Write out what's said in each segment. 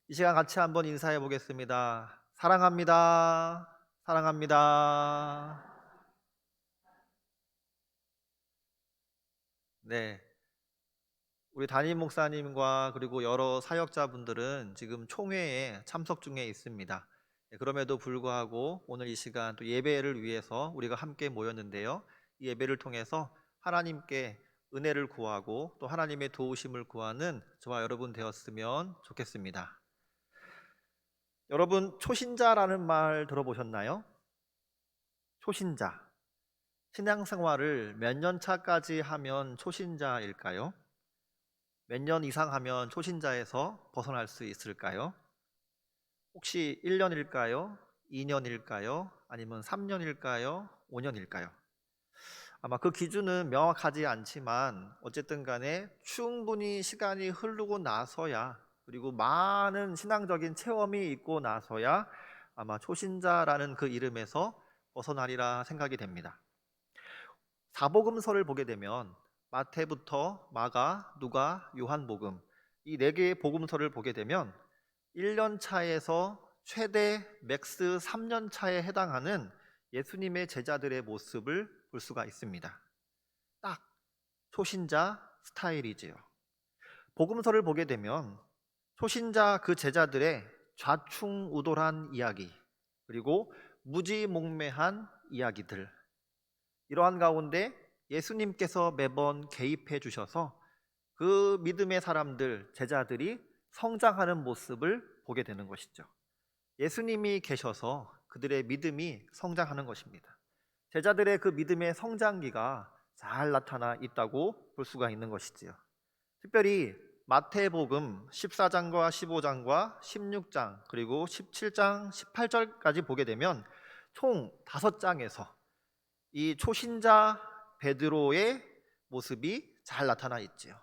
이 시간 같이 한번 인사해 보겠습니다. 사랑합니다. 사랑합니다. 네. 우리 담임 목사님과 그리고 여러 사역자분들은 지금 총회에 참석 중에 있습니다. 네, 그럼에도 불구하고 오늘 이 시간 또 예배를 위해서 우리가 함께 모였는데요. 이 예배를 통해서 하나님께 은혜를 구하고 또 하나님의 도우심을 구하는 저와 여러분 되었으면 좋겠습니다. 여러분, 초신자라는 말 들어보셨나요? 초신자. 신앙생활을 몇 년 차까지 하면 초신자일까요? 몇 년 이상 하면 초신자에서 벗어날 수 있을까요? 혹시 1년일까요? 2년일까요? 아니면 3년일까요? 5년일까요? 아마 그 기준은 명확하지 않지만 어쨌든 간에 충분히 시간이 흐르고 나서야, 그리고 많은 신앙적인 체험이 있고 나서야 아마 초신자라는 그 이름에서 벗어나리라 생각이 됩니다. 사복음서를 보게 되면 마태부터 마가, 누가, 요한복음, 이 네 개의 복음서를 보게 되면 1년 차에서 최대 맥스 3년 차에 해당하는 예수님의 제자들의 모습을 볼 수가 있습니다. 딱 초신자 스타일이지요. 복음서를 보게 되면 초신자 그 제자들의 좌충우돌한 이야기, 그리고 무지몽매한 이야기들, 이러한 가운데 예수님께서 매번 개입해 주셔서 그 믿음의 사람들, 제자들이 성장하는 모습을 보게 되는 것이죠. 예수님이 계셔서 그들의 믿음이 성장하는 것입니다. 제자들의 그 믿음의 성장기가 잘 나타나 있다고 볼 수가 있는 것이지요. 특별히 마태복음 14장과 15장과 16장 그리고 17장, 18절까지 보게 되면 총 5장에서 이 초신자 베드로의 모습이 잘 나타나 있지요.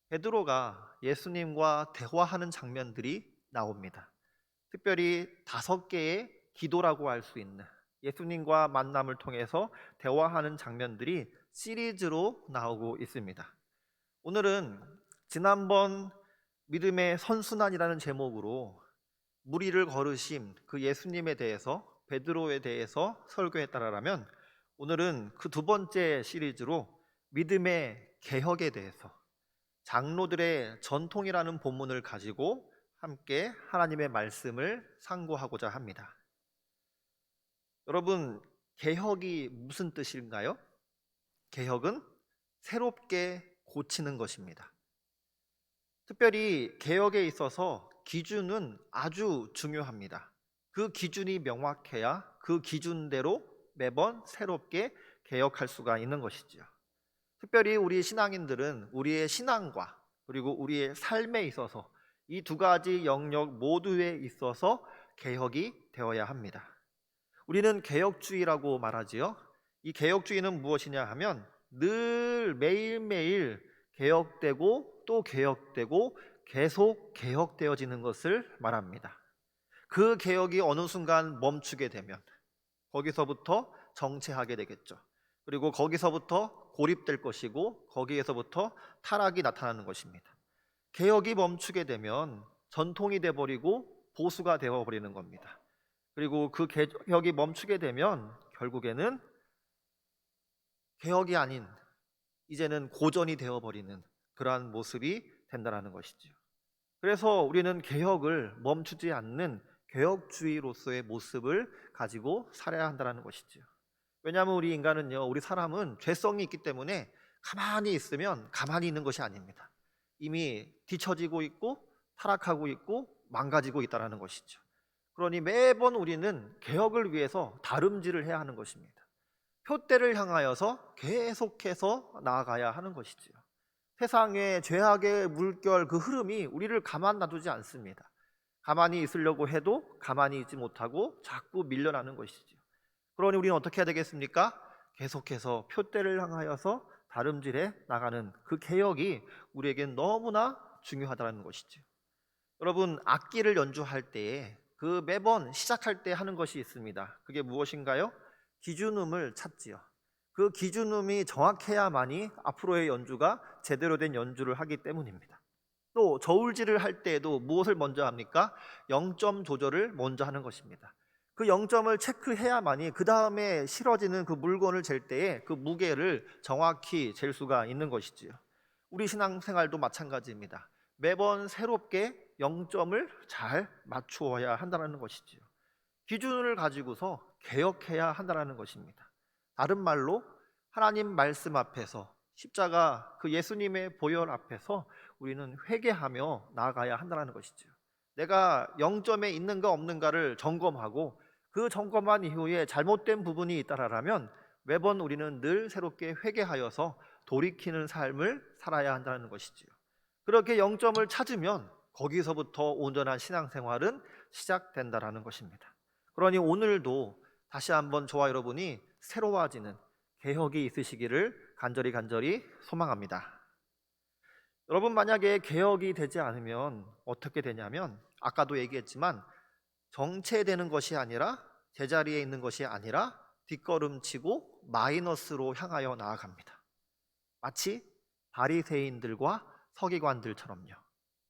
베드로가 예수님과 대화하는 장면들이 나옵니다. 특별히 5개의 기도라고 할 수 있는 예수님과 만남을 통해서 대화하는 장면들이 시리즈로 나오고 있습니다. 오늘은 지난번 믿음의 선순환이라는 제목으로 무리를 걸으심 그 예수님에 대해서, 베드로에 대해서 설교했다라면, 오늘은 그 두 번째 시리즈로 믿음의 개혁에 대해서, 장로들의 전통이라는 본문을 가지고 함께 하나님의 말씀을 상고하고자 합니다. 여러분, 개혁이 무슨 뜻인가요? 개혁은 새롭게 고치는 것입니다. 특별히 개혁에 있어서 기준은 아주 중요합니다. 그 기준이 명확해야 그 기준대로 매번 새롭게 개혁할 수가 있는 것이지요. 특별히 우리 신앙인들은 우리의 신앙과 그리고 우리의 삶에 있어서 이 두 가지 영역 모두에 있어서 개혁이 되어야 합니다. 우리는 개혁주의라고 말하지요. 이 개혁주의는 무엇이냐 하면 늘 매일매일 개혁되고 또 개혁되고 계속 개혁되어지는 것을 말합니다. 그 개혁이 어느 순간 멈추게 되면 거기서부터 정체하게 되겠죠. 그리고 거기서부터 고립될 것이고 거기에서부터 타락이 나타나는 것입니다. 개혁이 멈추게 되면 전통이 돼버리고 보수가 되어버리는 겁니다. 그리고 그 개혁이 멈추게 되면 결국에는 개혁이 아닌 이제는 고전이 되어버리는 그러한 모습이 된다는 것이죠. 그래서 우리는 개혁을 멈추지 않는 개혁주의로서의 모습을 가지고 살아야 한다는 것이죠. 왜냐하면 우리 인간은요, 우리 사람은 죄성이 있기 때문에 가만히 있으면 가만히 있는 것이 아닙니다. 이미 뒤처지고 있고 타락하고 있고 망가지고 있다는 것이죠. 그러니 매번 우리는 개혁을 위해서 다름질을 해야 하는 것입니다. 표대를 향하여서 계속해서 나아가야 하는 것이지요. 세상의 죄악의 물결 그 흐름이 우리를 가만 놔두지 않습니다. 가만히 있으려고 해도 가만히 있지 못하고 자꾸 밀려나는 것이지요. 그러니 우리는 어떻게 해야 되겠습니까? 계속해서 표대를 향하여서 다름질해 나가는 그 개혁이 우리에겐 너무나 중요하다는 것이죠. 여러분, 악기를 연주할 때에 그 매번 시작할 때 하는 것이 있습니다. 그게 무엇인가요? 기준음을 찾지요. 그 기준음이 정확해야만이 앞으로의 연주가 제대로 된 연주를 하기 때문입니다. 또 저울질을 할 때에도 무엇을 먼저 합니까? 0점 조절을 먼저 하는 것입니다. 그 0점을 체크해야만이 그 다음에 실어지는 그 물건을 잴 때에 그 무게를 정확히 잴 수가 있는 것이지요. 우리 신앙생활도 마찬가지입니다. 매번 새롭게 0점을 잘 맞추어야 한다는 것이지요. 기준을 가지고서 개혁해야 한다는 것입니다. 다른 말로 하나님 말씀 앞에서 십자가 그 예수님의 보혈 앞에서 우리는 회개하며 나아가야 한다는 것이죠. 내가 0점에 있는가 없는가를 점검하고 그 점검한 이후에 잘못된 부분이 있다라면 매번 우리는 늘 새롭게 회개하여서 돌이키는 삶을 살아야 한다는 것이지요. 그렇게 0점을 찾으면 거기서부터 온전한 신앙생활은 시작된다라는 것입니다. 그러니 오늘도 다시 한번 저와 여러분이 새로워지는 개혁이 있으시기를 간절히 소망합니다. 여러분, 만약에 개혁이 되지 않으면 어떻게 되냐면 아까도 얘기했지만 정체되는 것이 아니라 제자리에 있는 것이 아니라 뒷걸음치고 마이너스로 향하여 나아갑니다. 마치 바리새인들과 서기관들처럼요.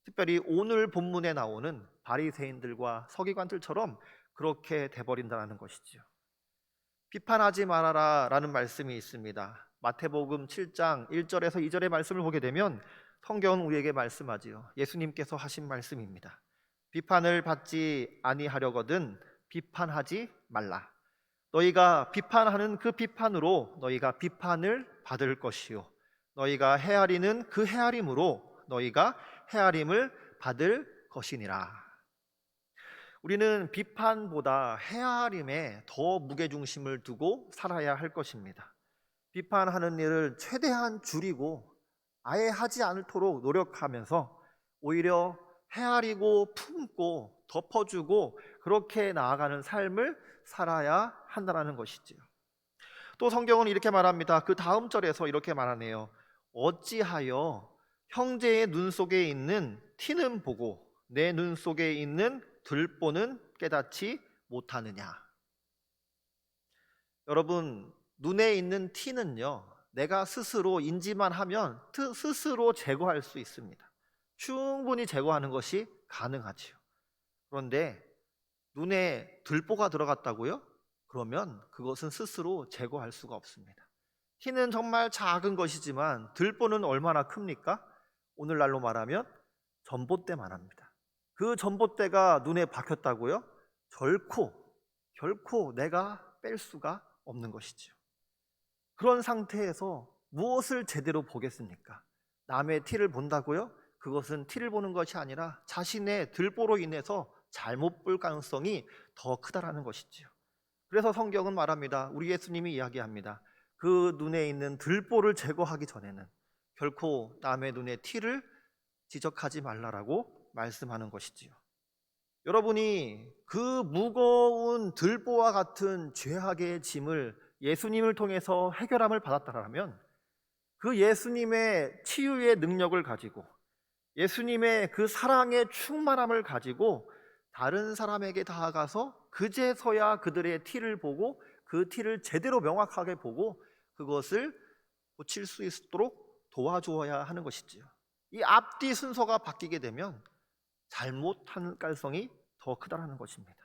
특별히 오늘 본문에 나오는 바리새인들과 서기관들처럼 그렇게 돼버린다는 것이지요. 비판하지 말아라 라는 말씀이 있습니다. 마태복음 7장 1절에서 2절의 말씀을 보게 되면 성경은 우리에게 말씀하지요. 예수님께서 하신 말씀입니다. 비판을 받지 아니하려거든 비판하지 말라. 너희가 비판하는 그 비판으로 너희가 비판을 받을 것이요 너희가 헤아리는 그 헤아림으로 너희가 헤아림을 받을 것이니라. 우리는 비판보다 헤아림에 더 무게중심을 두고 살아야 할 것입니다. 비판하는 일을 최대한 줄이고 아예 하지 않도록 노력하면서 오히려 헤아리고 품고 덮어주고 그렇게 나아가는 삶을 살아야 한다는 것이지요. 또 성경은 이렇게 말합니다. 그 다음 절에서 이렇게 말하네요. 어찌하여 형제의 눈 속에 있는 티는 보고 내 눈 속에 있는 들보는 깨닫지 못하느냐. 여러분, 눈에 있는 티는요, 내가 스스로 인지만 하면 스스로 제거할 수 있습니다. 충분히 제거하는 것이 가능하지요. 그런데 눈에 들보가 들어갔다고요? 그러면 그것은 스스로 제거할 수가 없습니다. 티는 정말 작은 것이지만 들보는 얼마나 큽니까? 오늘날로 말하면 전봇대만 합니다. 그 전봇대가 눈에 박혔다고요? 결코 내가 뺄 수가 없는 것이지요. 그런 상태에서 무엇을 제대로 보겠습니까? 남의 티를 본다고요? 그것은 티를 보는 것이 아니라 자신의 들보로 인해서 잘못 볼 가능성이 더 크다라는 것이지요. 그래서 성경은 말합니다. 우리 예수님이 이야기합니다. 그 눈에 있는 들보를 제거하기 전에는 결코 남의 눈의 티를 지적하지 말라라고 말씀하는 것이지요. 여러분이 그 무거운 들보와 같은 죄악의 짐을 예수님을 통해서 해결함을 받았다면 그 예수님의 치유의 능력을 가지고 예수님의 그 사랑의 충만함을 가지고 다른 사람에게 다가가서 그제서야 그들의 티를 보고 그 티를 제대로 명확하게 보고 그것을 고칠 수 있도록 도와주어야 하는 것이지요. 이 앞뒤 순서가 바뀌게 되면 잘못한 가능성이 더 크다는 것입니다.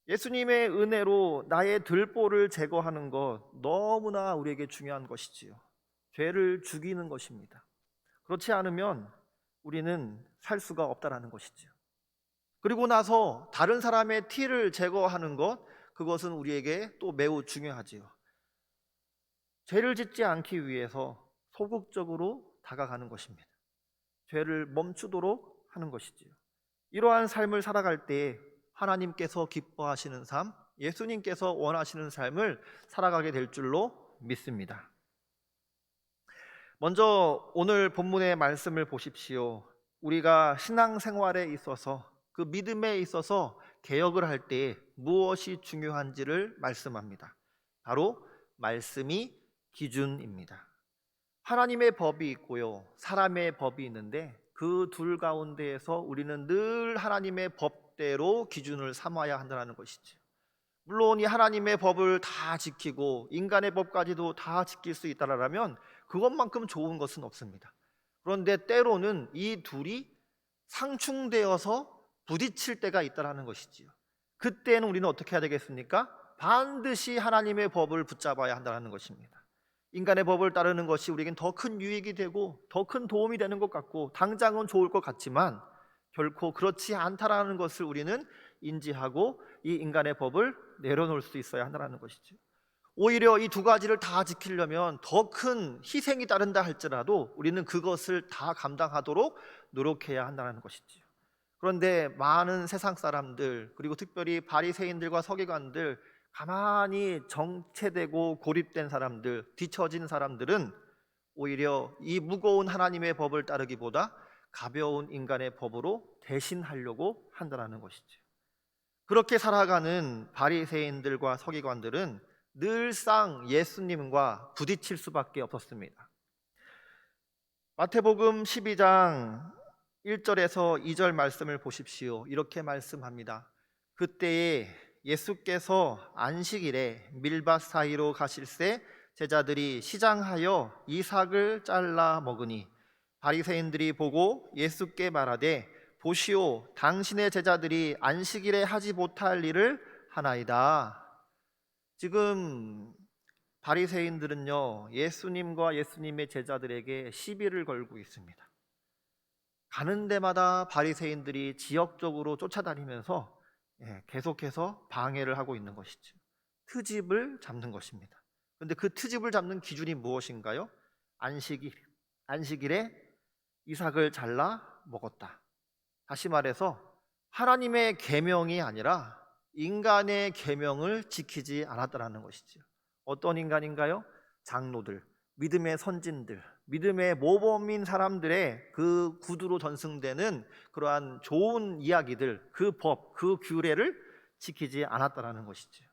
예수님의 은혜로 나의 들보를 제거하는 것 너무나 우리에게 중요한 것이지요. 죄를 죽이는 것입니다. 그렇지 않으면 우리는 살 수가 없다는 것이지요. 그리고 나서 다른 사람의 티를 제거하는 것, 그것은 우리에게 또 매우 중요하지요. 죄를 짓지 않기 위해서 소극적으로 다가가는 것입니다. 죄를 멈추도록 하는 것이지요. 이러한 삶을 살아갈 때 하나님께서 기뻐하시는 삶, 예수님께서 원하시는 삶을 살아가게 될 줄로 믿습니다. 먼저 오늘 본문의 말씀을 보십시오. 우리가 신앙생활에 있어서 그 믿음에 있어서 개혁을 할 때 무엇이 중요한지를 말씀합니다. 바로 말씀이 기준입니다. 하나님의 법이 있고요, 사람의 법이 있는데 그 둘 가운데에서 우리는 늘 하나님의 법대로 기준을 삼아야 한다는 것이죠. 물론 이 하나님의 법을 다 지키고 인간의 법까지도 다 지킬 수 있다라면 그것만큼 좋은 것은 없습니다. 그런데 때로는 이 둘이 상충되어서 부딪힐 때가 있다라는 것이지요. 그때는 우리는 어떻게 해야 되겠습니까? 반드시 하나님의 법을 붙잡아야 한다는 것입니다. 인간의 법을 따르는 것이 우리에겐 더 큰 유익이 되고 더 큰 도움이 되는 것 같고 당장은 좋을 것 같지만 결코 그렇지 않다라는 것을 우리는 인지하고 이 인간의 법을 내려놓을 수 있어야 한다는 것이죠. 오히려 이 두 가지를 다 지키려면 더 큰 희생이 따른다 할지라도 우리는 그것을 다 감당하도록 노력해야 한다는 것이지요. 그런데 많은 세상 사람들, 그리고 특별히 바리새인들과 서기관들, 가만히 정체되고 고립된 사람들, 뒤처진 사람들은 오히려 이 무거운 하나님의 법을 따르기보다 가벼운 인간의 법으로 대신하려고 한다는 것이죠. 그렇게 살아가는 바리새인들과 서기관들은 늘상 예수님과 부딪힐 수밖에 없었습니다. 마태복음 12장 1절에서 2절 말씀을 보십시오. 이렇게 말씀합니다. 그때에 예수께서 안식일에 밀밭 사이로 가실새 제자들이 시장하여 이삭을 잘라 먹으니 바리새인들이 보고 예수께 말하되 보시오, 당신의 제자들이 안식일에 하지 못할 일을 하나이다. 지금 바리새인들은요, 예수님과 예수님의 제자들에게 시비를 걸고 있습니다. 가는 데마다 바리새인들이 지역적으로 쫓아다니면서 계속해서 방해를 하고 있는 것이죠. 트집을 잡는 것입니다. 그런데 그 트집을 잡는 기준이 무엇인가요? 안식일에 이삭을 잘라 먹었다. 다시 말해서 하나님의 계명이 아니라 인간의 계명을 지키지 않았다는 것이죠. 어떤 인간인가요? 장로들, 믿음의 선진들, 믿음의 모범인 사람들의 그 구두로 전승되는 그러한 좋은 이야기들, 그 법, 그 규례를 지키지 않았다는 것이죠.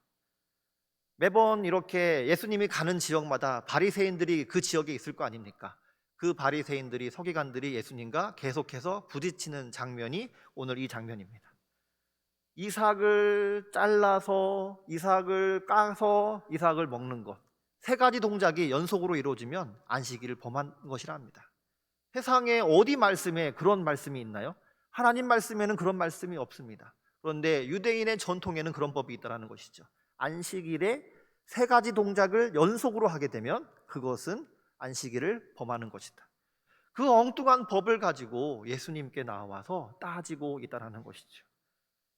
매번 이렇게 예수님이 가는 지역마다 바리새인들이 그 지역에 있을 거 아닙니까? 그 바리새인들이, 서기관들이 예수님과 계속해서 부딪히는 장면이 오늘 이 장면입니다. 이삭을 잘라서, 이삭을 까서, 이삭을 먹는 것, 세 가지 동작이 연속으로 이루어지면 안식일을 범한 것이라 합니다. 세상에 어디 말씀에 그런 말씀이 있나요? 하나님 말씀에는 그런 말씀이 없습니다. 그런데 유대인의 전통에는 그런 법이 있다는 것이죠. 안식일에 세 가지 동작을 연속으로 하게 되면 그것은 안식일을 범하는 것이다. 그 엉뚱한 법을 가지고 예수님께 나와서 따지고 있다는 것이죠.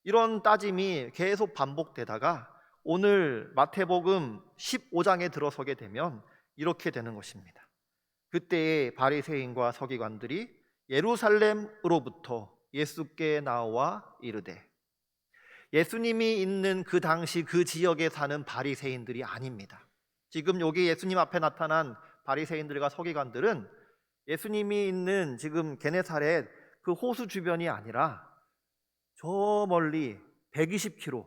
이런 따짐이 계속 반복되다가 오늘 마태복음 15장에 들어서게 되면 이렇게 되는 것입니다. 그때에 바리새인과 서기관들이 예루살렘으로부터 예수께 나와 이르되, 예수님이 있는 그 당시 그 지역에 사는 바리새인들이 아닙니다. 지금 여기 예수님 앞에 나타난 바리새인들과 서기관들은 예수님이 있는 지금 게네사렛 그 호수 주변이 아니라 저 멀리 120km,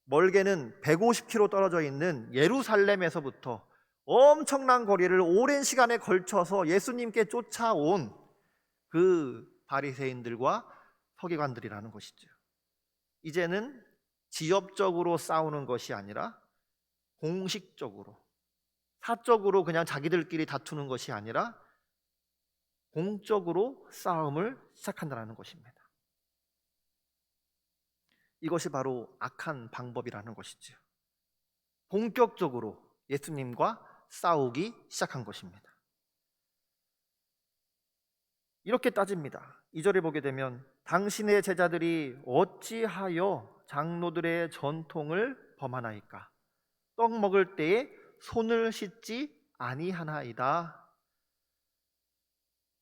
멀게는 150km 떨어져 있는 예루살렘에서부터 엄청난 거리를 오랜 시간에 걸쳐서 예수님께 쫓아온 그 바리새인들과 서기관들이라는 것이죠. 이제는 지역적으로 싸우는 것이 아니라 공식적으로, 사적으로 그냥 자기들끼리 다투는 것이 아니라 공적으로 싸움을 시작한다는 것입니다. 이것이 바로 악한 방법이라는 것이죠. 본격적으로 예수님과 싸우기 시작한 것입니다. 이렇게 따집니다. 2절에 보게 되면 당신의 제자들이 어찌하여 장로들의 전통을 범하나이까? 떡 먹을 때에 손을 씻지 아니하나이다.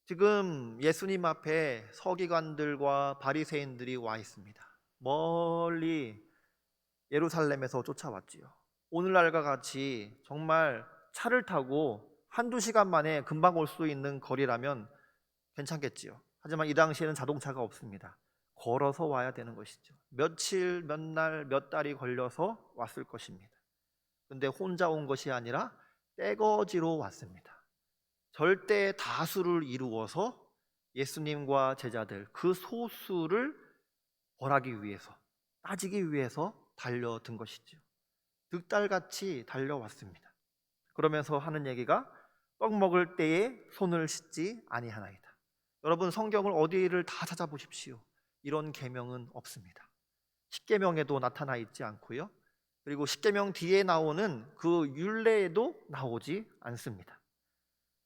지금 예수님 앞에 서기관들과 바리새인들이 와 있습니다. 멀리 예루살렘에서 쫓아왔지요. 오늘날과 같이 정말 차를 타고 한두 시간 만에 금방 올 수 있는 거리라면 괜찮겠지요. 하지만 이 당시에는 자동차가 없습니다. 걸어서 와야 되는 것이죠. 며칠, 몇 날, 몇 달이 걸려서 왔을 것입니다. 그런데 혼자 온 것이 아니라 떼거지로 왔습니다. 절대 다수를 이루어서 예수님과 제자들 그 소수를 벌하기 위해서, 따지기 위해서 달려든 것이죠. 득달같이 달려왔습니다. 그러면서 하는 얘기가 떡 먹을 때에 손을 씻지 아니하나이다. 여러분 성경을 어디를 다 찾아보십시오. 이런 계명은 없습니다. 십계명에도 나타나 있지 않고요. 그리고 십계명 뒤에 나오는 그 율례에도 나오지 않습니다.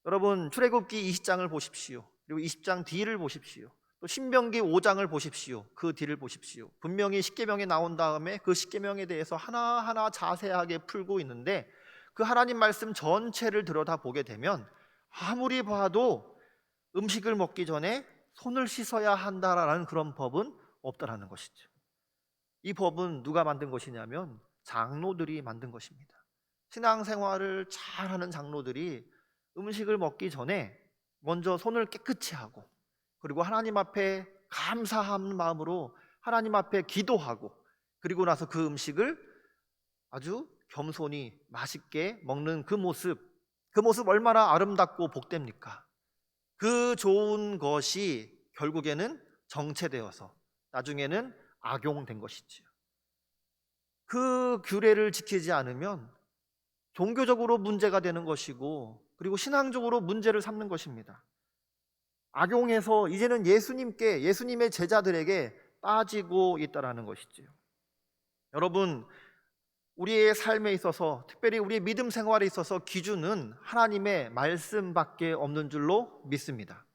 여러분 출애굽기 20장을 보십시오. 그리고 20장 뒤를 보십시오. 또 신명기 5장을 보십시오. 그 뒤를 보십시오. 분명히 십계명이 나온 다음에 그 십계명에 대해서 하나하나 자세하게 풀고 있는데 그 하나님 말씀 전체를 들여다보게 되면 아무리 봐도 음식을 먹기 전에 손을 씻어야 한다라는 그런 법은 없다라는 것이죠. 이 법은 누가 만든 것이냐면 장로들이 만든 것입니다. 신앙생활을 잘하는 장로들이 음식을 먹기 전에 먼저 손을 깨끗이 하고 그리고 하나님 앞에 감사한 마음으로 하나님 앞에 기도하고 그리고 나서 그 음식을 아주 겸손히 맛있게 먹는 그 모습 얼마나 아름답고 복됩니까? 그 좋은 것이 결국에는 정체되어서 나중에는 악용된 것이지요. 그 규례를 지키지 않으면 종교적으로 문제가 되는 것이고 그리고 신앙적으로 문제를 삼는 것입니다. 악용해서 이제는 예수님의 제자들에게 빠지고 있다라는 것이지요. 여러분, 우리의 삶에 있어서 특별히 우리의 믿음 생활에 있어서 기준은 하나님의 말씀밖에 없는 줄로 믿습니다.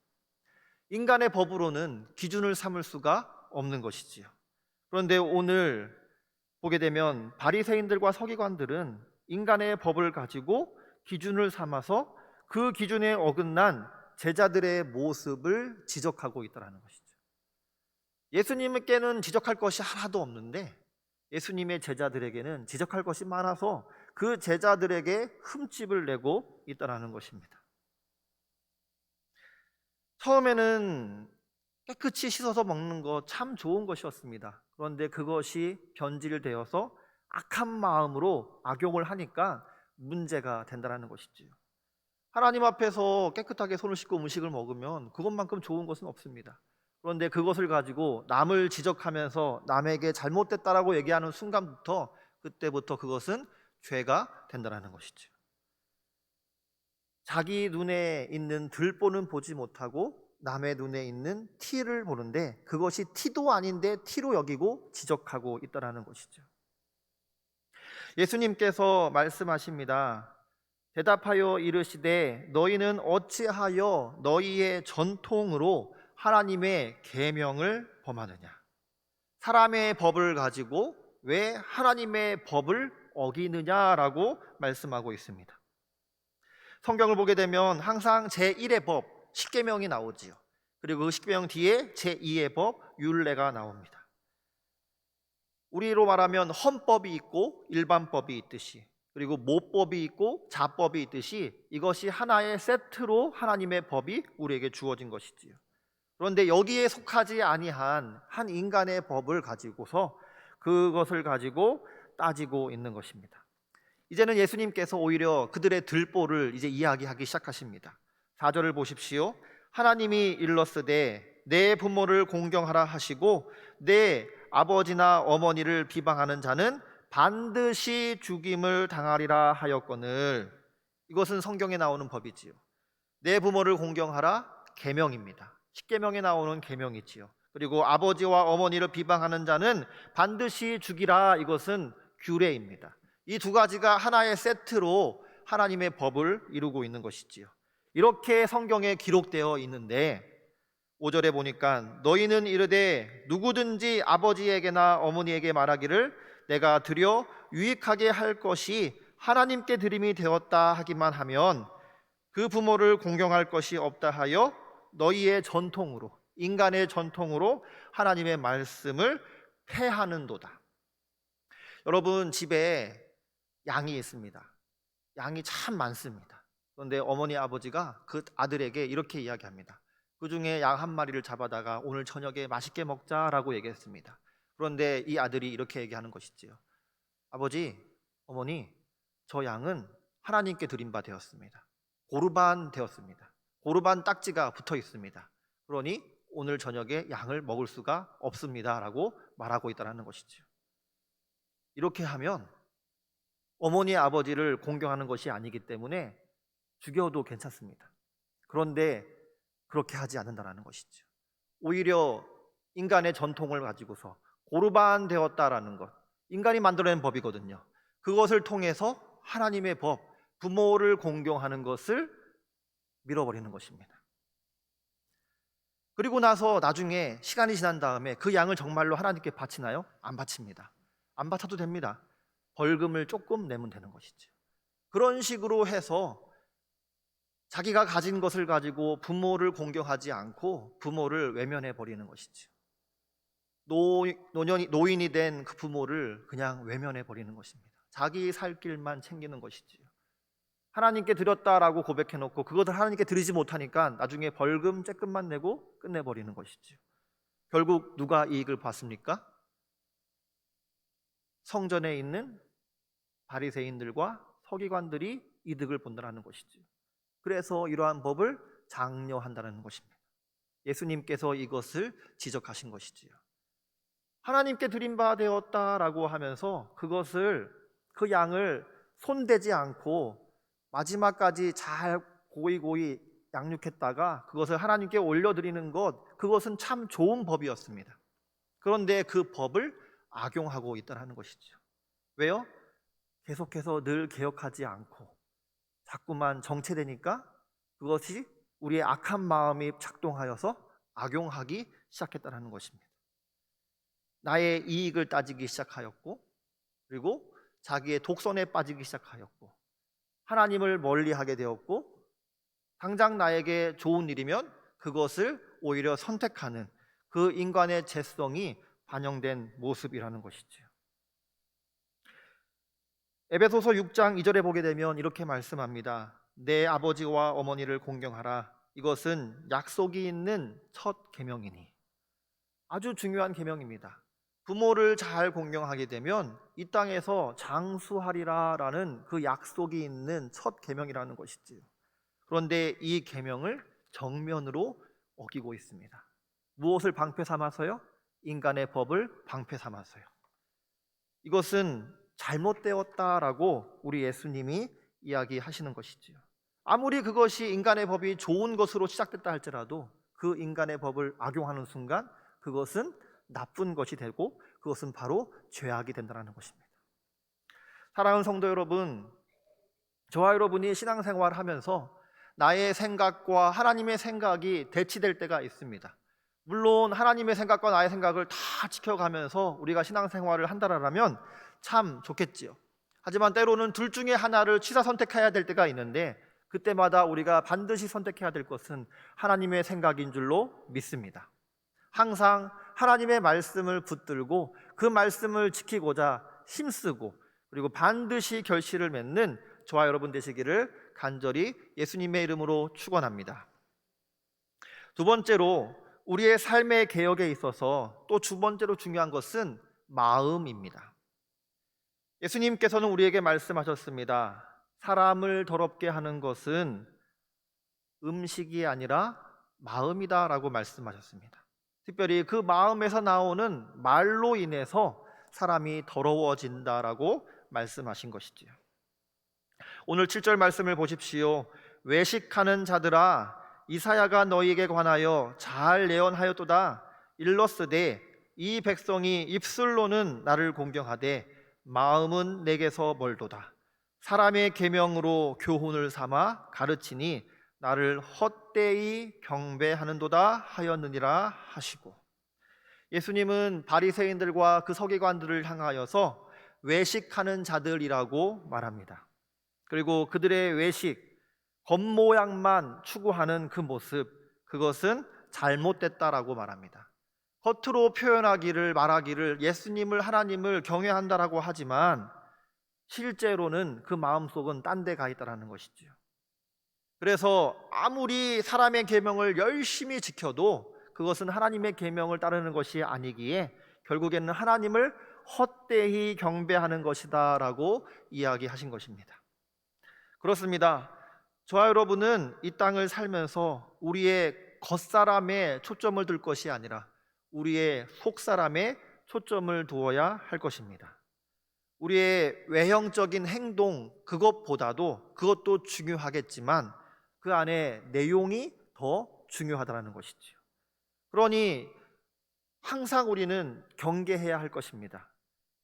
인간의 법으로는 기준을 삼을 수가 없는 것이지요. 그런데 오늘 보게 되면 바리새인들과 서기관들은 인간의 법을 가지고 기준을 삼아서 그 기준에 어긋난 제자들의 모습을 지적하고 있다는 것이죠. 예수님께는 지적할 것이 하나도 없는데 예수님의 제자들에게는 지적할 것이 많아서 그 제자들에게 흠집을 내고 있다는 것입니다. 처음에는 깨끗이 씻어서 먹는 거 참 좋은 것이었습니다. 그런데 그것이 변질되어서 악한 마음으로 악용을 하니까 문제가 된다는 것이지요. 하나님 앞에서 깨끗하게 손을 씻고 음식을 먹으면 그것만큼 좋은 것은 없습니다. 그런데 그것을 가지고 남을 지적하면서 남에게 잘못됐다라고 얘기하는 순간부터 그때부터 그것은 죄가 된다는 것이죠. 자기 눈에 있는 들보는 보지 못하고 남의 눈에 있는 티를 보는데 그것이 티도 아닌데 티로 여기고 지적하고 있다는 것이죠. 예수님께서 말씀하십니다. 대답하여 이르시되 너희는 어찌하여 너희의 전통으로 하나님의 계명을 범하느냐. 사람의 법을 가지고 왜 하나님의 법을 어기느냐라고 말씀하고 있습니다. 성경을 보게 되면 항상 제1의 법 십계명이 나오지요. 그리고 그 십계명 뒤에 제2의 법 율례가 나옵니다. 우리로 말하면 헌법이 있고 일반법이 있듯이 그리고 모법이 있고 자법이 있듯이 이것이 하나의 세트로 하나님의 법이 우리에게 주어진 것이지요. 그런데 여기에 속하지 아니한 한 인간의 법을 가지고서 그것을 가지고 따지고 있는 것입니다. 이제는 예수님께서 오히려 그들의 들보를 이제 이야기하기 시작하십니다. 4절을 보십시오. 하나님이 일렀으되 내 부모를 공경하라 하시고 내 아버지나 어머니를 비방하는 자는 반드시 죽임을 당하리라 하였거늘. 이것은 성경에 나오는 법이지요. 내 부모를 공경하라 계명입니다. 십계명에 나오는 계명이지요. 그리고 아버지와 어머니를 비방하는 자는 반드시 죽이라. 이것은 규례입니다. 이 두 가지가 하나의 세트로 하나님의 법을 이루고 있는 것이지요. 이렇게 성경에 기록되어 있는데 5절에 보니까 너희는 이르되 누구든지 아버지에게나 어머니에게 말하기를 내가 드려 유익하게 할 것이 하나님께 드림이 되었다 하기만 하면 그 부모를 공경할 것이 없다 하여 너희의 전통으로 인간의 전통으로 하나님의 말씀을 폐하는도다. 여러분 집에 양이 있습니다. 양이 참 많습니다. 그런데 어머니 아버지가 그 아들에게 이렇게 이야기합니다. 그 중에 양 한 마리를 잡아다가 오늘 저녁에 맛있게 먹자라고 얘기했습니다. 그런데 이 아들이 이렇게 얘기하는 것이지요. 아버지, 어머니, 저 양은 하나님께 드린 바 되었습니다. 고르반 되었습니다. 고르반 딱지가 붙어 있습니다. 그러니 오늘 저녁에 양을 먹을 수가 없습니다 라고 말하고 있다는 것이지요. 이렇게 하면 어머니 아버지를 공경하는 것이 아니기 때문에 죽여도 괜찮습니다. 그런데 그렇게 하지 않는다라는 것이죠. 오히려 인간의 전통을 가지고서 고르반 되었다라는 것, 인간이 만들어낸 법이거든요. 그것을 통해서 하나님의 법, 부모를 공경하는 것을 밀어버리는 것입니다. 그리고 나서 나중에 시간이 지난 다음에 그 양을 정말로 하나님께 바치나요? 안 바칩니다. 안 바쳐도 됩니다. 벌금을 조금 내면 되는 것이죠. 그런 식으로 해서 자기가 가진 것을 가지고 부모를 공경하지 않고 부모를 외면해 버리는 것이죠. 노인이 된 그 부모를 그냥 외면해 버리는 것입니다. 자기 살 길만 챙기는 것이지요. 하나님께 드렸다라고 고백해 놓고 그것을 하나님께 드리지 못하니까 나중에 벌금 쬐끔만 내고 끝내버리는 것이지요. 결국 누가 이익을 봤습니까? 성전에 있는 바리새인들과 서기관들이 이득을 본다는 것이지요. 그래서 이러한 법을 장려한다는 것입니다. 예수님께서 이것을 지적하신 것이지요. 하나님께 드린 바 되었다라고 하면서 그 양을 손대지 않고 마지막까지 잘 고이고이 양육했다가 그것을 하나님께 올려드리는 그것은 참 좋은 법이었습니다. 그런데 그 법을 악용하고 있다는 것이죠. 왜요? 계속해서 늘 개혁하지 않고 자꾸만 정체되니까 그것이 우리의 악한 마음이 작동하여서 악용하기 시작했다는 것입니다. 나의 이익을 따지기 시작하였고, 그리고 자기의 독선에 빠지기 시작하였고, 하나님을 멀리하게 되었고, 당장 나에게 좋은 일이면 그것을 오히려 선택하는 그 인간의 죄성이 반영된 모습이라는 것이죠. 에베소서 6장 2절에 보게 되면 이렇게 말씀합니다. 내 아버지와 어머니를 공경하라. 이것은 약속이 있는 첫 계명이니. 아주 중요한 계명입니다. 부모를 잘 공경하게 되면 이 땅에서 장수하리라라는 그 약속이 있는 첫 계명이라는 것이지요. 그런데 이 계명을 정면으로 어기고 있습니다. 무엇을 방패 삼아서요? 인간의 법을 방패 삼아서요. 이것은 잘못되었다라고 우리 예수님이 이야기하시는 것이지요. 아무리 그것이 인간의 법이 좋은 것으로 시작됐다 할지라도 그 인간의 법을 악용하는 순간 그것은 나쁜 것이 되고 그것은 바로 죄악이 된다는 것입니다. 사랑하는 성도 여러분, 저와 여러분이 신앙생활을 하면서 나의 생각과 하나님의 생각이 대치될 때가 있습니다. 물론 하나님의 생각과 나의 생각을 다 지켜가면서 우리가 신앙생활을 한다라면 참 좋겠지요. 하지만 때로는 둘 중에 하나를 취사 선택해야 될 때가 있는데 그때마다 우리가 반드시 선택해야 될 것은 하나님의 생각인 줄로 믿습니다. 항상 하나님의 말씀을 붙들고 그 말씀을 지키고자 힘쓰고 그리고 반드시 결실을 맺는 저와 여러분 되시기를 간절히 예수님의 이름으로 축원합니다. 두 번째로 우리의 삶의 개혁에 있어서 또 두 번째로 중요한 것은 마음입니다. 예수님께서는 우리에게 말씀하셨습니다. 사람을 더럽게 하는 것은 음식이 아니라 마음이다 라고 말씀하셨습니다. 특별히 그 마음에서 나오는 말로 인해서 사람이 더러워진다라고 말씀하신 것이지요. 오늘 7절 말씀을 보십시오. 외식하는 자들아 이사야가 너희에게 관하여 잘 예언하였도다. 일렀으되 이 백성이 입술로는 나를 공경하되 마음은 내게서 멀도다. 사람의 계명으로 교훈을 삼아 가르치니 나를 헛되이 경배하는도다 하였느니라 하시고, 예수님은 바리새인들과 그 서기관들을 향하여서 외식하는 자들이라고 말합니다. 그리고 그들의 외식, 겉모양만 추구하는 그 모습, 그것은 잘못됐다라고 말합니다. 겉으로 말하기를 예수님을 하나님을 경외한다라고 하지만 실제로는 그 마음속은 딴 데 가 있다라는 것이죠. 그래서 아무리 사람의 계명을 열심히 지켜도 그것은 하나님의 계명을 따르는 것이 아니기에 결국에는 하나님을 헛되이 경배하는 것이다 라고 이야기하신 것입니다. 그렇습니다. 저와 여러분은 이 땅을 살면서 우리의 겉사람에 초점을 둘 것이 아니라 우리의 속사람에 초점을 두어야 할 것입니다. 우리의 외형적인 행동 그것도 중요하겠지만 그 안에 내용이 더 중요하다는 것이지요. 그러니 항상 우리는 경계해야 할 것입니다.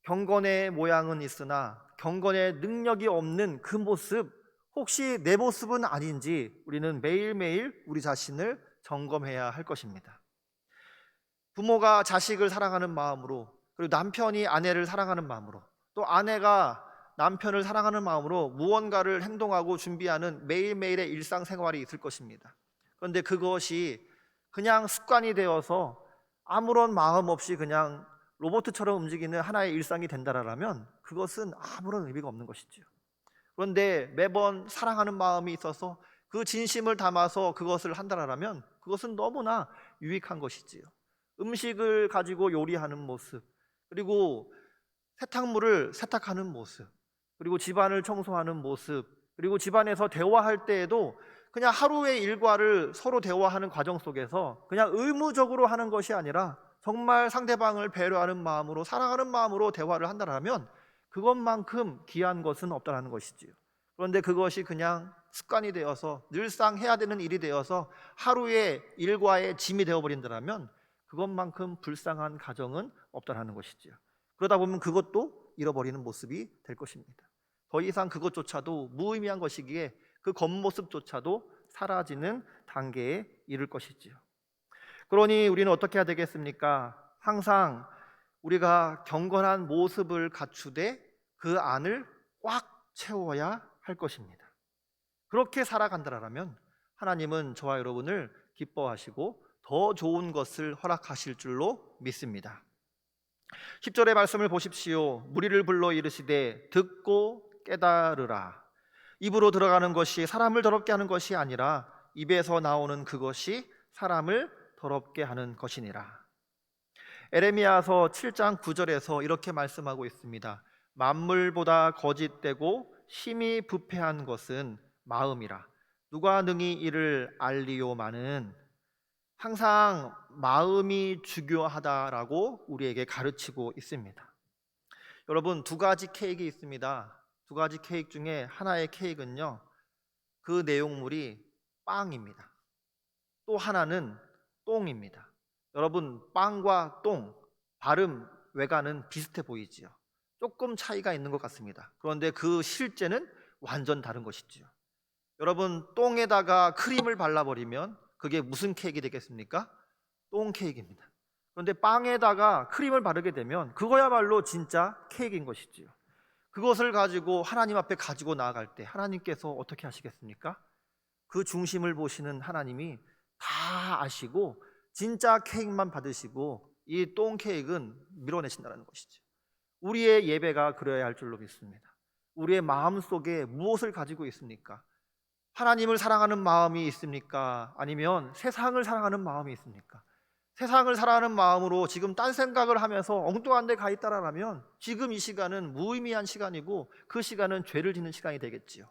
경건의 모양은 있으나 경건의 능력이 없는 그 모습, 혹시 내 모습은 아닌지 우리는 매일매일 우리 자신을 점검해야 할 것입니다. 부모가 자식을 사랑하는 마음으로, 그리고 남편이 아내를 사랑하는 마음으로, 또 아내가 남편을 사랑하는 마음으로 무언가를 행동하고 준비하는 매일매일의 일상생활이 있을 것입니다. 그런데 그것이 그냥 습관이 되어서 아무런 마음 없이 그냥 로봇처럼 움직이는 하나의 일상이 된다라면 그것은 아무런 의미가 없는 것이지요. 그런데 매번 사랑하는 마음이 있어서 그 진심을 담아서 그것을 한다라면 그것은 너무나 유익한 것이지요. 음식을 가지고 요리하는 모습, 그리고 세탁물을 세탁하는 모습, 그리고 집안을 청소하는 모습, 그리고 집안에서 대화할 때에도 그냥 하루의 일과를 서로 대화하는 과정 속에서 그냥 의무적으로 하는 것이 아니라 정말 상대방을 배려하는 마음으로, 사랑하는 마음으로 대화를 한다면 그것만큼 귀한 것은 없다는 것이지요. 그런데 그것이 그냥 습관이 되어서 늘상 해야 되는 일이 되어서 하루의 일과의 짐이 되어버린다면 그것만큼 불쌍한 가정은 없다는 것이지요. 그러다 보면 그것도 잃어버리는 모습이 될 것입니다. 더 이상 그것조차도 무의미한 것이기에 그 겉모습조차도 사라지는 단계에 이를 것이지요. 그러니 우리는 어떻게 해야 되겠습니까? 항상 우리가 경건한 모습을 갖추되 그 안을 꽉 채워야 할 것입니다. 그렇게 살아간다라면 하나님은 저와 여러분을 기뻐하시고 더 좋은 것을 허락하실 줄로 믿습니다. 10절의 말씀을 보십시오. 무리를 불러 이르시되 듣고 깨달으라. 입으로 들어가는 것이 사람을 더럽게 하는 것이 아니라 입에서 나오는 그것이 사람을 더럽게 하는 것이니라. 에레미야서 7장 9절에서 이렇게 말씀하고 있습니다. 만물보다 거짓되고 심히 부패한 것은 마음이라. 누가 능히 이를 알리요마는. 항상 마음이 중요하다라고 우리에게 가르치고 있습니다. 여러분, 두 가지 케이크 있습니다. 두 가지 케이크 중에 하나의 케이크는요, 그 내용물이 빵입니다. 또 하나는 똥입니다. 여러분, 빵과 똥 발음 외관은 비슷해 보이지요. 조금 차이가 있는 것 같습니다. 그런데 그 실제는 완전 다른 것이지요. 여러분, 똥에다가 크림을 발라버리면 그게 무슨 케이크 되겠습니까? 똥 케이크입니다. 그런데 빵에다가 크림을 바르게 되면 그거야말로 진짜 케이크인 것이지요. 그것을 가지고 하나님 앞에 가지고 나아갈 때 하나님께서 어떻게 하시겠습니까? 그 중심을 보시는 하나님이 다 아시고 진짜 케이크만 받으시고 이 똥 케이크는 밀어내신다는 것이죠. 우리의 예배가 그래야 할 줄로 믿습니다. 우리의 마음 속에 무엇을 가지고 있습니까? 하나님을 사랑하는 마음이 있습니까? 아니면 세상을 사랑하는 마음이 있습니까? 세상을 사랑하는 마음으로 지금 딴 생각을 하면서 엉뚱한 데 가 있다라면 지금 이 시간은 무의미한 시간이고 그 시간은 죄를 짓는 시간이 되겠지요.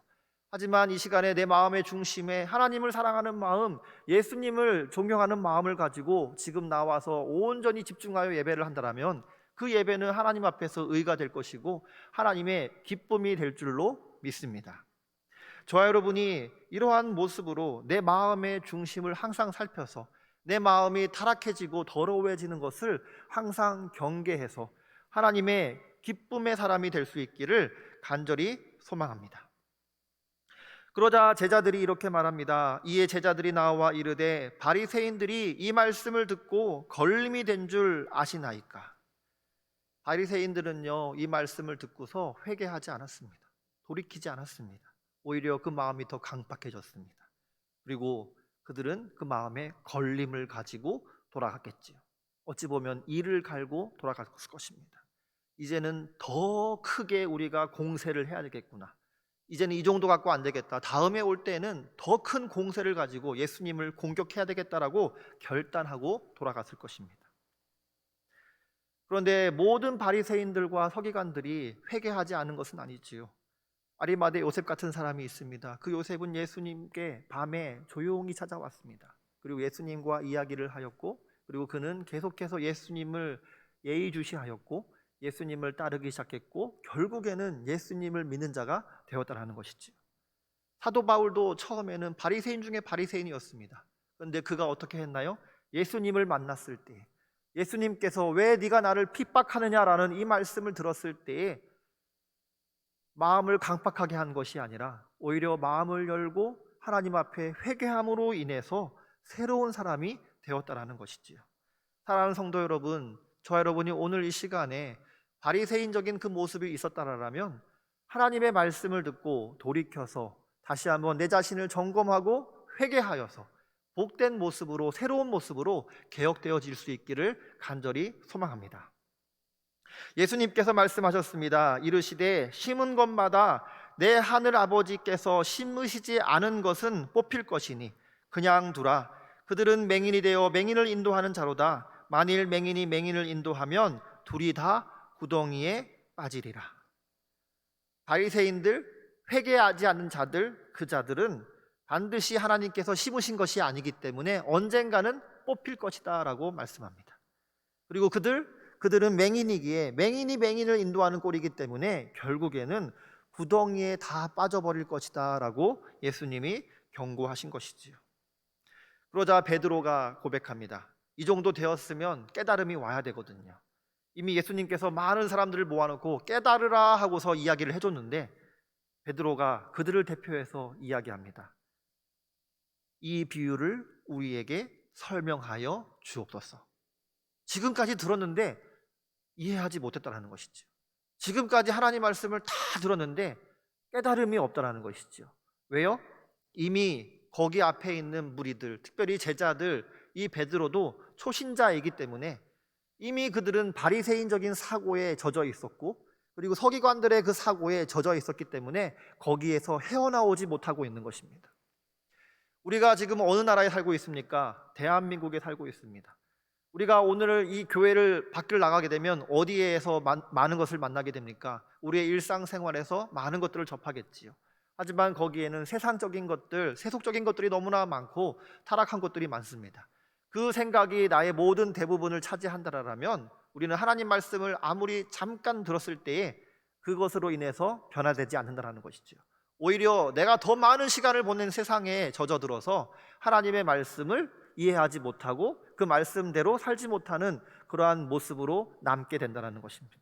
하지만 이 시간에 내 마음의 중심에 하나님을 사랑하는 마음, 예수님을 존경하는 마음을 가지고 지금 나와서 온전히 집중하여 예배를 한다면 그 예배는 하나님 앞에서 의가 될 것이고 하나님의 기쁨이 될 줄로 믿습니다. 저와 여러분이 이러한 모습으로 내 마음의 중심을 항상 살펴서 내 마음이 타락해지고 더러워지는 것을 항상 경계해서 하나님의 기쁨의 사람이 될 수 있기를 간절히 소망합니다. 그러자 제자들이 이렇게 말합니다. 이에 제자들이 나와 이르되 바리새인들이 이 말씀을 듣고 걸림이 된 줄 아시나이까? 바리새인들은요, 이 말씀을 듣고서 회개하지 않았습니다. 돌이키지 않았습니다. 오히려 그 마음이 더 강팍해졌습니다. 그리고 그들은 그 마음에 걸림을 가지고 돌아갔겠지요. 어찌 보면 이를 갈고 돌아갔을 것입니다. 이제는 더 크게 우리가 공세를 해야 되겠구나. 이제는 이 정도 갖고 안 되겠다. 다음에 올 때는 더 큰 공세를 가지고 예수님을 공격해야 되겠다라고 결단하고 돌아갔을 것입니다. 그런데 모든 바리새인들과 서기관들이 회개하지 않은 것은 아니지요. 아리마대 요셉 같은 사람이 있습니다. 그 요셉은 예수님께 밤에 조용히 찾아왔습니다. 그리고 예수님과 이야기를 하였고, 그리고 그는 계속해서 예수님을 예의주시하였고 예수님을 따르기 시작했고 결국에는 예수님을 믿는 자가 되었다는 것이지요. 사도 바울도 처음에는 바리새인 중에 바리새인이었습니다. 그런데 그가 어떻게 했나요? 예수님을 만났을 때, 예수님께서 왜 네가 나를 핍박하느냐라는 이 말씀을 들었을 때에 마음을 강팍하게 한 것이 아니라 오히려 마음을 열고 하나님 앞에 회개함으로 인해서 새로운 사람이 되었다라는 것이지요. 사랑하는 성도 여러분, 저와 여러분이 오늘 이 시간에 바리새인적인 그 모습이 있었다라면 하나님의 말씀을 듣고 돌이켜서 다시 한번 내 자신을 점검하고 회개하여서 복된 모습으로, 새로운 모습으로 개혁되어질 수 있기를 간절히 소망합니다. 예수님께서 말씀하셨습니다. 이르시되 심은 것마다 내 하늘 아버지께서 심으시지 않은 것은 뽑힐 것이니 그냥 두라. 그들은 맹인이 되어 맹인을 인도하는 자로다. 만일 맹인이 맹인을 인도하면 둘이 다 구덩이에 빠지리라. 바리새인들, 회개하지 않는 자들, 그 자들은 반드시 하나님께서 심으신 것이 아니기 때문에 언젠가는 뽑힐 것이다 라고 말씀합니다. 그리고 그들은 맹인이기에 맹인이 맹인을 인도하는 꼴이기 때문에 결국에는 구덩이에 다 빠져버릴 것이다 라고 예수님이 경고하신 것이지요. 그러자 베드로가 고백합니다. 이 정도 되었으면 깨달음이 와야 되거든요. 이미 예수님께서 많은 사람들을 모아놓고 깨달으라 하고서 이야기를 해줬는데 베드로가 그들을 대표해서 이야기합니다. 이 비유를 우리에게 설명하여 주옵소서. 지금까지 들었는데 이해하지 못했다는 것이죠. 지금까지 하나님 말씀을 다 들었는데 깨달음이 없다는 것이죠. 왜요? 이미 거기 앞에 있는 무리들, 특별히 제자들, 이 베드로도 초신자이기 때문에 이미 그들은 바리새인적인 사고에 젖어 있었고 그리고 서기관들의 그 사고에 젖어 있었기 때문에 거기에서 헤어나오지 못하고 있는 것입니다. 우리가 지금 어느 나라에 살고 있습니까? 대한민국에 살고 있습니다. 우리가 오늘 이 교회를 밖을 나가게 되면 어디에서 많은 것을 만나게 됩니까? 우리의 일상생활에서 많은 것들을 접하겠지요. 하지만 거기에는 세상적인 것들, 세속적인 것들이 너무나 많고 타락한 것들이 많습니다. 그 생각이 나의 모든 대부분을 차지한다라면 우리는 하나님 말씀을 아무리 잠깐 들었을 때에 그것으로 인해서 변화되지 않는다는 것이죠. 오히려 내가 더 많은 시간을 보낸 세상에 젖어들어서 하나님의 말씀을 이해하지 못하고 그 말씀대로 살지 못하는 그러한 모습으로 남게 된다는 것입니다.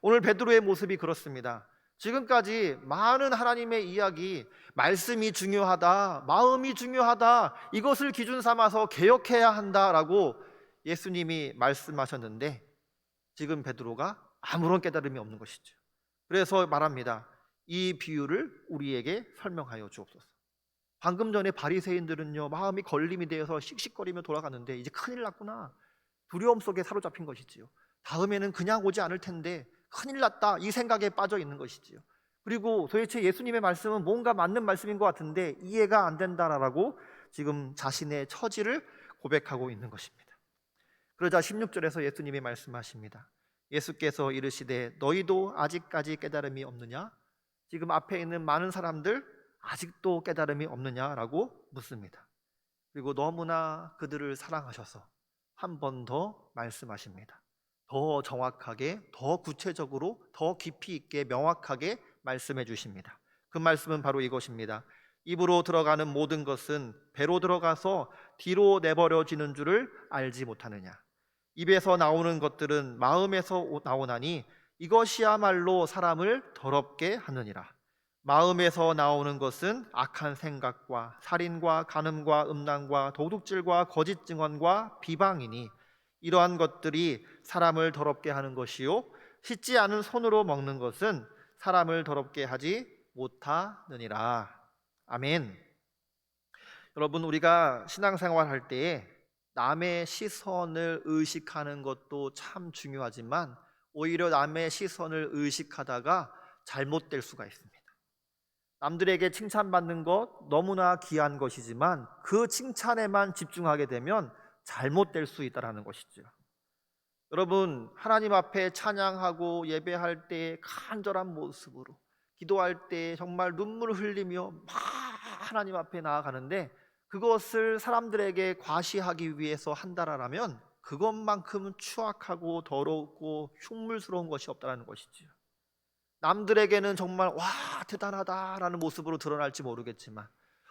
오늘 베드로의 모습이 그렇습니다. 지금까지 많은 하나님의 이야기, 말씀이 중요하다, 마음이 중요하다, 이것을 기준 삼아서 개혁해야 한다라고 예수님이 말씀하셨는데 지금 베드로가 아무런 깨달음이 없는 것이죠. 그래서 말합니다. 이 비유를 우리에게 설명하여 주옵소서. 방금 전에 바리새인들은요 마음이 걸림이 되어서 씩씩거리며 돌아가는데 이제 큰일 났구나, 두려움 속에 사로잡힌 것이지요. 다음에는 그냥 오지 않을 텐데 큰일 났다, 이 생각에 빠져 있는 것이지요. 그리고 도대체 예수님의 말씀은 뭔가 맞는 말씀인 것 같은데 이해가 안 된다라고 지금 자신의 처지를 고백하고 있는 것입니다. 그러자 16절에서 예수님이 말씀하십니다. 예수께서 이르시되 너희도 아직까지 깨달음이 없느냐? 지금 앞에 있는 많은 사람들 아직도 깨달음이 없느냐라고 묻습니다. 그리고 너무나 그들을 사랑하셔서 한 번 더 말씀하십니다. 더 정확하게, 더 구체적으로, 더 깊이 있게 명확하게 말씀해 주십니다. 그 말씀은 바로 이것입니다. 입으로 들어가는 모든 것은 배로 들어가서 뒤로 내버려지는 줄을 알지 못하느냐? 입에서 나오는 것들은 마음에서 나오나니 이것이야말로 사람을 더럽게 하느니라. 마음에서 나오는 것은 악한 생각과 살인과 간음과 음란과 도둑질과 거짓 증언과 비방이니 이러한 것들이 사람을 더럽게 하는 것이요 씻지 않은 손으로 먹는 것은 사람을 더럽게 하지 못하느니라. 아멘. 여러분, 우리가 신앙생활 할 때에 남의 시선을 의식하는 것도 참 중요하지만 오히려 남의 시선을 의식하다가 잘못될 수가 있습니다. 남들에게 칭찬받는 것 너무나 귀한 것이지만 그 칭찬에만 집중하게 되면 잘못될 수 있다는 것이죠. 여러분, 하나님 앞에 찬양하고 예배할 때 간절한 모습으로 기도할 때 정말 눈물을 흘리며 막 하나님 앞에 나아가는데 그것을 사람들에게 과시하기 위해서 한다라면 그것만큼은 추악하고 더럽고 흉물스러운 것이 없다는 것이죠. 남들에게는 정말 와 대단하다라는 모습으로 드러날지 모르겠지만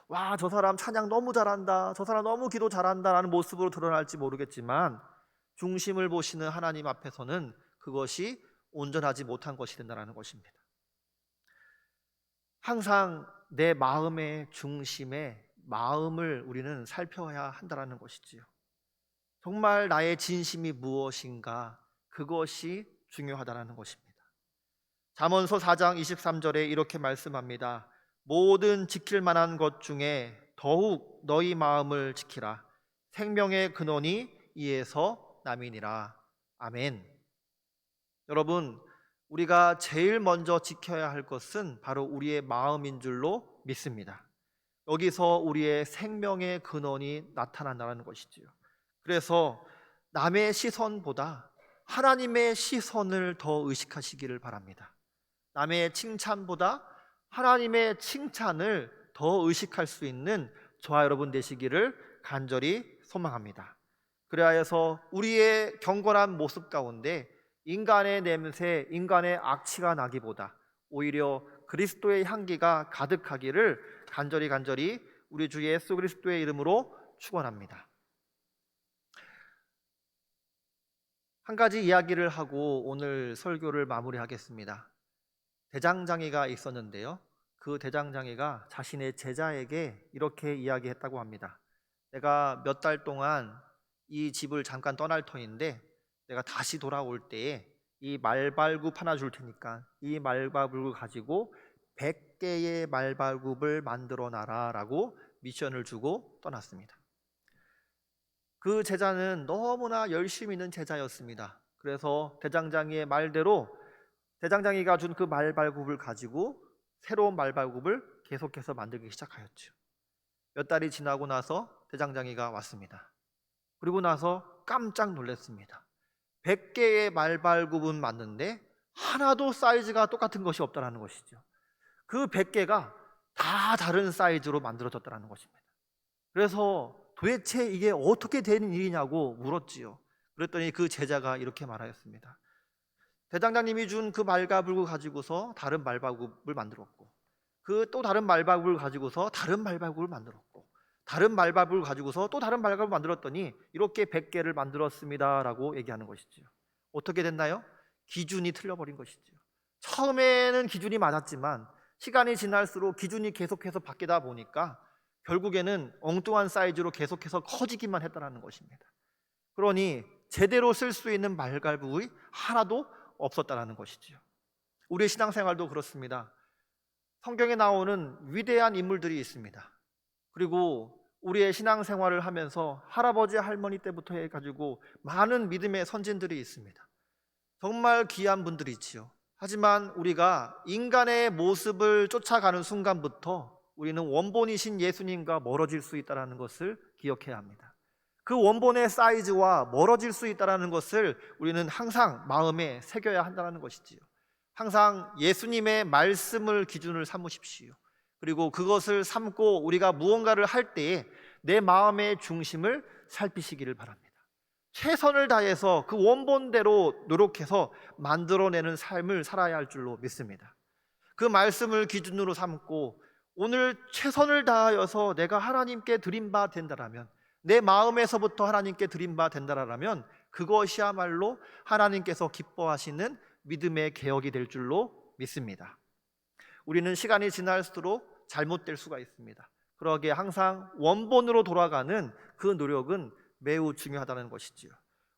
와, 저 사람 찬양 너무 잘한다, 저 사람 너무 기도 잘한다라는 모습으로 드러날지 모르겠지만 중심을 보시는 하나님 앞에서는 그것이 온전하지 못한 것이 된다는 것입니다. 항상 내 마음의 중심에 마음을 우리는 살펴야 한다는 것이지요. 정말 나의 진심이 무엇인가, 그것이 중요하다는 것입니다. 잠언서 4장 23절에 이렇게 말씀합니다. 모든 지킬 만한 것 중에 더욱 너희 마음을 지키라. 생명의 근원이 이에서 남이니라. 아멘. 여러분, 우리가 제일 먼저 지켜야 할 것은 바로 우리의 마음인 줄로 믿습니다. 여기서 우리의 생명의 근원이 나타난다는 것이지요. 그래서 남의 시선보다 하나님의 시선을 더 의식하시기를 바랍니다. 남의 칭찬보다 하나님의 칭찬을 더 의식할 수 있는 저와 여러분 되시기를 간절히 소망합니다. 그래야 해서 우리의 경건한 모습 가운데 인간의 냄새, 인간의 악취가 나기보다 오히려 그리스도의 향기가 가득하기를 간절히 우리 주 예수 그리스도의 이름으로 축원합니다. 한 가지 이야기를 하고 오늘 설교를 마무리하겠습니다. 대장장이가 있었는데요, 그 대장장이가 자신의 제자에게 이렇게 이야기했다고 합니다. 내가 몇 달 동안 이 집을 잠깐 떠날 터인데 내가 다시 돌아올 때에 이 말발굽 하나 줄 테니까 이 말발굽을 가지고 100개의 말발굽을 만들어 놔라 라고 미션을 주고 떠났습니다. 그 제자는 너무나 열심히 있는 제자였습니다. 그래서 대장장이의 말대로 대장장이가 준 그 말발굽을 가지고 새로운 말발굽을 계속해서 만들기 시작하였죠. 몇 달이 지나고 나서 대장장이가 왔습니다. 그리고 나서 깜짝 놀랐습니다. 100개의 말발굽은 맞는데 하나도 사이즈가 똑같은 것이 없다는 것이죠. 그 100개가 다 다른 사이즈로 만들어졌다는 것입니다. 그래서 도대체 이게 어떻게 되는 일이냐고 물었지요. 그랬더니 그 제자가 이렇게 말하였습니다. 대장장님이 준 그 말발굽을 가지고서 다른 말발굽을 만들었고, 그 또 다른 말발굽을 가지고서 다른 말발굽을 만들었고, 다른 말발굽을 가지고서 또 다른 말발굽을 만들었더니 이렇게 100개를 만들었습니다 라고 얘기하는 것이죠. 어떻게 됐나요? 기준이 틀려버린 것이죠. 처음에는 기준이 맞았지만 시간이 지날수록 기준이 계속해서 바뀌다 보니까 결국에는 엉뚱한 사이즈로 계속해서 커지기만 했다는 것입니다. 그러니 제대로 쓸 수 있는 말발굽이 하나도 없었다는 것이지요. 우리의 신앙생활도 그렇습니다. 성경에 나오는 위대한 인물들이 있습니다. 그리고 우리의 신앙생활을 하면서 할아버지 할머니 때부터 해가지고 많은 믿음의 선진들이 있습니다. 정말 귀한 분들이지요. 하지만 우리가 인간의 모습을 쫓아가는 순간부터 우리는 원본이신 예수님과 멀어질 수 있다는 것을 기억해야 합니다. 그 원본의 사이즈와 멀어질 수 있다는 것을 우리는 항상 마음에 새겨야 한다는 것이지요. 항상 예수님의 말씀을 기준을 삼으십시오. 그리고 그것을 삼고 우리가 무언가를 할 때에 내 마음의 중심을 살피시기를 바랍니다. 최선을 다해서 그 원본대로 노력해서 만들어내는 삶을 살아야 할 줄로 믿습니다. 그 말씀을 기준으로 삼고 오늘 최선을 다하여서 내가 하나님께 드린 바 된다라면, 내 마음에서부터 하나님께 드린 바 된다라면 그것이야말로 하나님께서 기뻐하시는 믿음의 개혁이 될 줄로 믿습니다. 우리는 시간이 지날수록 잘못될 수가 있습니다. 그러기에 항상 원본으로 돌아가는 그 노력은 매우 중요하다는 것이지요.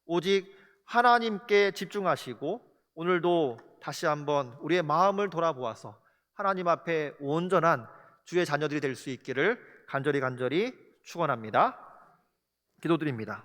오직 하나님께 집중하시고 오늘도 다시 한번 우리의 마음을 돌아보아서 하나님 앞에 온전한 주의 자녀들이 될 수 있기를 간절히 축원합니다. 기도드립니다.